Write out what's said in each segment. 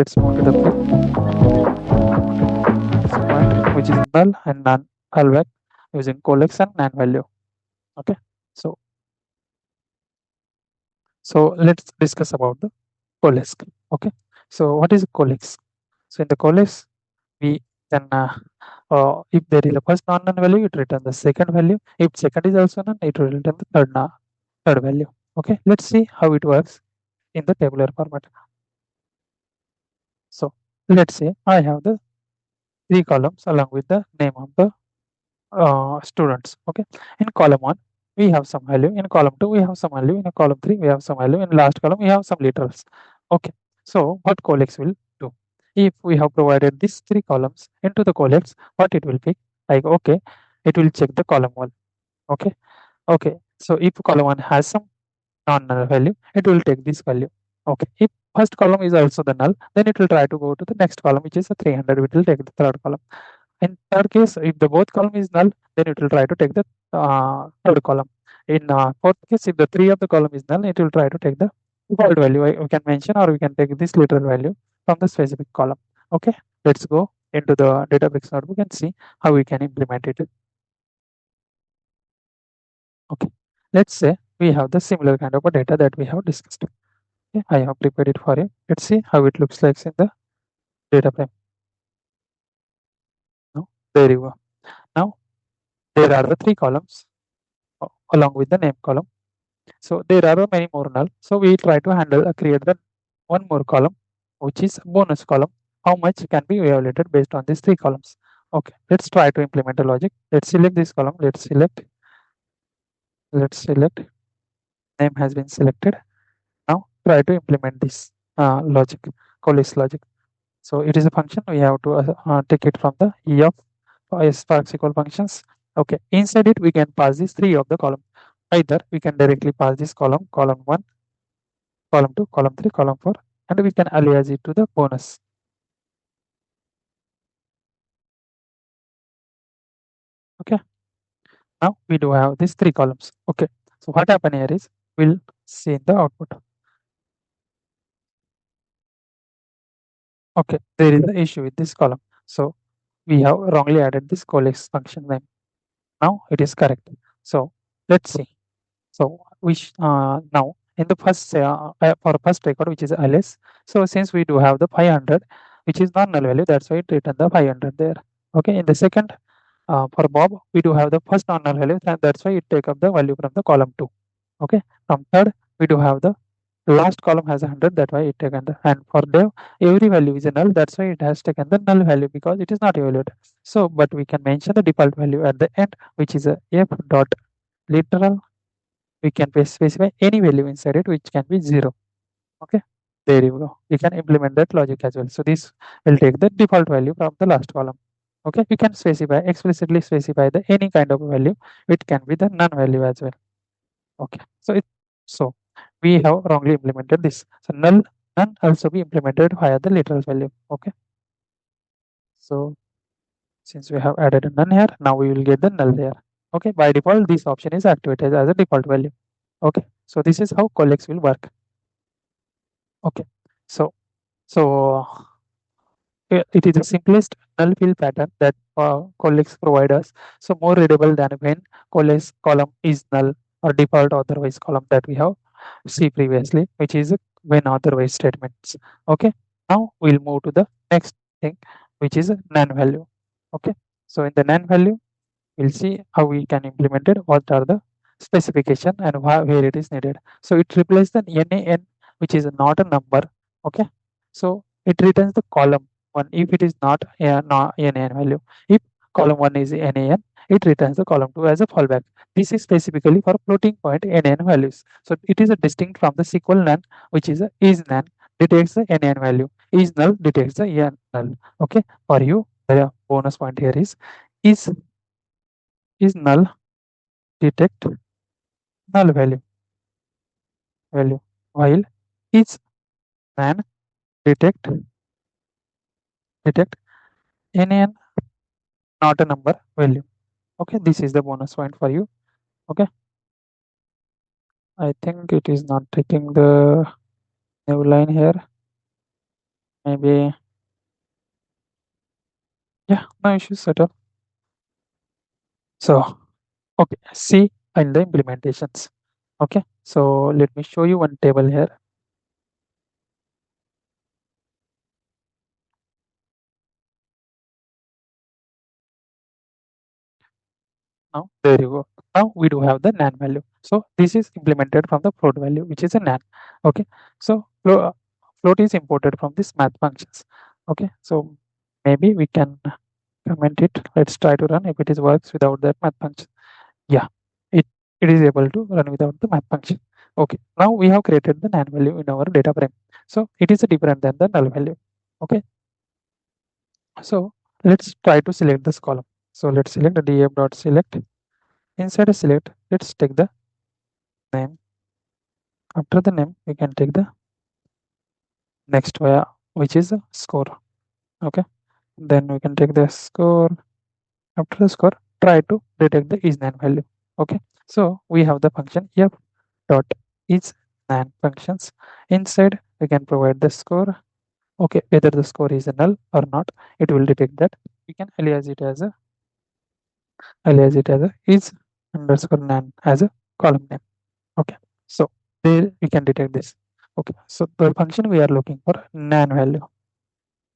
Let's move to the point, which is null and NaN fallback using collex and NaN value. Okay, so let's discuss about the collex. Okay, so what is collex? So in the collex, we then if there is a first non-null value, it return the second value. If second is also none, it will return the third value. Okay, let's see how it works in the tabular format. So let's say I have the 3 columns along with the name of the students. Okay, in column 1 we have some value, in column 2 we have some value, in column 3 we have some value, in last column we have some literals. Okay, so what collex will do? If we have provided these 3 columns into the collex, what it will pick? Like, okay, it will check the column 1. Okay, so if column 1 has some non-null value, it will take this value. Okay, if first column is also the null, then it will try to go to the next column, which is a 300. It will take the third column. In third case, if the both column is null, then it will try to take the third column. In fourth case, if the 3 of the column is null, it will try to take the default value. We can mention, or we can take this literal value from the specific column. Okay, let's go into the Databricks notebook and see how we can implement it. Okay, let's say we have the similar kind of a data that we have discussed. Okay, I have prepared it for you. Let's see how it looks like in the data frame. Now, there you go. Now, there are the 3 columns along with the name column. So there are many more null. So we try to create the one more column, which is bonus column. How much can be evaluated based on these 3 columns? Okay, let's try to implement the logic. Let's select this column. Let's select. Name has been selected. Now try to implement this logic, collex logic. So it is a function. We have to take it from the E of PySpark SQL functions. Okay, inside it we can pass these 3 of the column. Either we can directly pass this column 1, column 2, column 3, column 4, and we can alias it to the bonus. Okay, now we do have these 3 columns. Okay, so what happen here is we'll see in the output. Okay, there is an issue with this column. So we have wrongly added this collex function name. Now it is correct. So let's see. So we now in the first for first record, which is ls. So since we do have the 500, which is non-null value, that's why it return the 500 there. Okay, in the second for Bob, we do have the first non-null value, and that's why it take up the value from the column 2. Okay, from third we do have the last column has 100, that's why it taken the, and for Dev every value is a null, that's why it has taken the null value because it is not evaluated. So but we can mention the default value at the end, which is a f dot literal. We can specify any value inside it, which can be 0. Okay, there you go. We can implement that logic as well. So this will take the default value from the last column. Okay, we can explicitly specify the any kind of value. It can be the none value as well. Okay, so we have wrongly implemented this. So none also be implemented via the literal value. Okay, so since we have added a none here, now we will get the null there. Okay, by default this option is activated as a default value. Okay, so this is how collex will work. Okay, so it is the simplest null field pattern that collex provide us. So more readable than when collex column is null or default otherwise column that we have see previously, which is when otherwise statements. Okay, now we'll move to the next thing, which is a NaN value. Okay, so in the NaN value, we'll see how we can implement it, what are the specification and where it is needed. So it replaces the NaN, which is not a number. Okay, so it returns the column 1 if it is not a NaN value. If column 1 is NaN, it returns the column 2 as a fallback. This is specifically for floating point NaN values. So it is a distinct from the SQL NaN, which is a is NaN, detects the NaN value. Is null detects the null. Okay, for you the bonus point here is null detect null value while is NaN detect NaN not a number value. Okay, this is the bonus point for you. Okay, I think it is not taking the new line here. maybe, yeah, no issues at all. So, okay, see in the implementations. Okay, so let me show you one table here. Now, there you go. Now we do have the NaN value. So this is implemented from the float value, which is a NaN. Okay, so float is imported from this math functions. Okay, so maybe we can comment it. Let's try to run if it is works without that math function. Yeah, it it is able to run without the math function. Okay, now we have created the NaN value in our data frame. So it is different than the null value. Okay, so let's try to select this column. So let's select the df dot select. Inside a select, let's take the name. After the name, we can take the next via which is a score. Okay, then we can take the score. After the score, try to detect the is nan value. Okay, so we have the function f dot is nan functions. Inside, we can provide the score. Okay, whether the score is a null or not, it will detect that. We can alias it as a is underscore nan as a column name. Okay, so there we can detect this. Okay, so the function we are looking for nan value,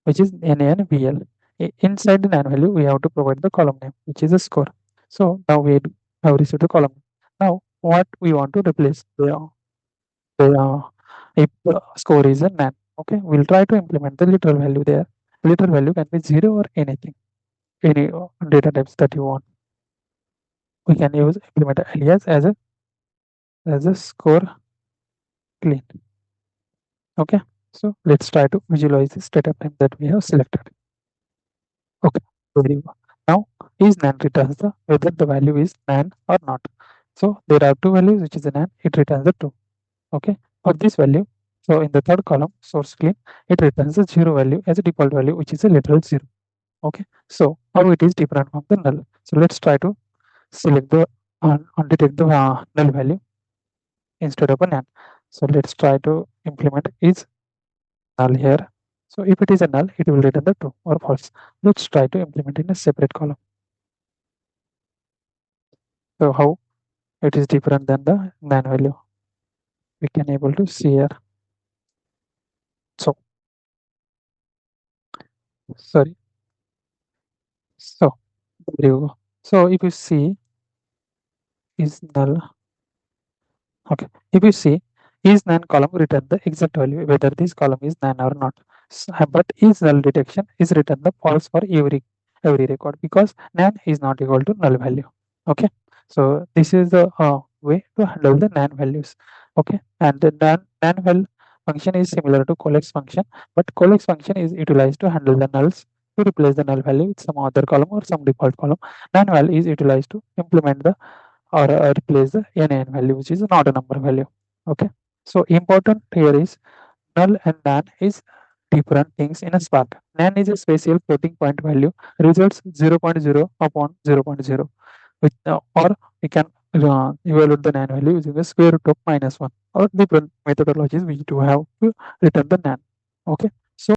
which is NaN inside the NaN value, we have to provide the column name, which is a score. So now have received the column. Now what we want to replace the if the score is a NaN. Okay, we'll try to implement the literal value there. Literal value can be zero or anything, any data types that you want. We can use implement alias as a score clean. Okay, so let's try to visualize this data frame that we have selected. Okay, very well. Now, is NaN returns the whether the value is NaN or not. So there are two values which is a NaN, it returns the true. Okay, for this value, so in the third column, source clean, it returns the zero value as a default value, which is a literal zero. Okay, so how it is different from the null. So let's try to select the undetect the null value instead of a NaN. So let's try to implement is null here. So if it is a null, it will return the true or false. Let's try to implement in a separate column. So how it is different than the NaN value. We can able to see here. So sorry. So there you go. So if you see is null. Okay. If you see is NaN column return the exact value whether this column is NaN or not. But is null detection is return the false for every record because NaN is not equal to null value. Okay. So this is the way to handle the NaN values. Okay. And the NaN val function is similar to collects function, but collects function is utilized to handle the nulls to replace the null value with some other column or some default column. NaN val is utilized to implement the or replace the NaN value, which is not a number value. Okay. So important here is null and NaN is different things in a Spark. NaN is a spatial floating point value, results 0.0 upon 0.0, which, or we can evaluate the NaN value using the square root of -1 or different methodologies we do have to return the NaN. Okay.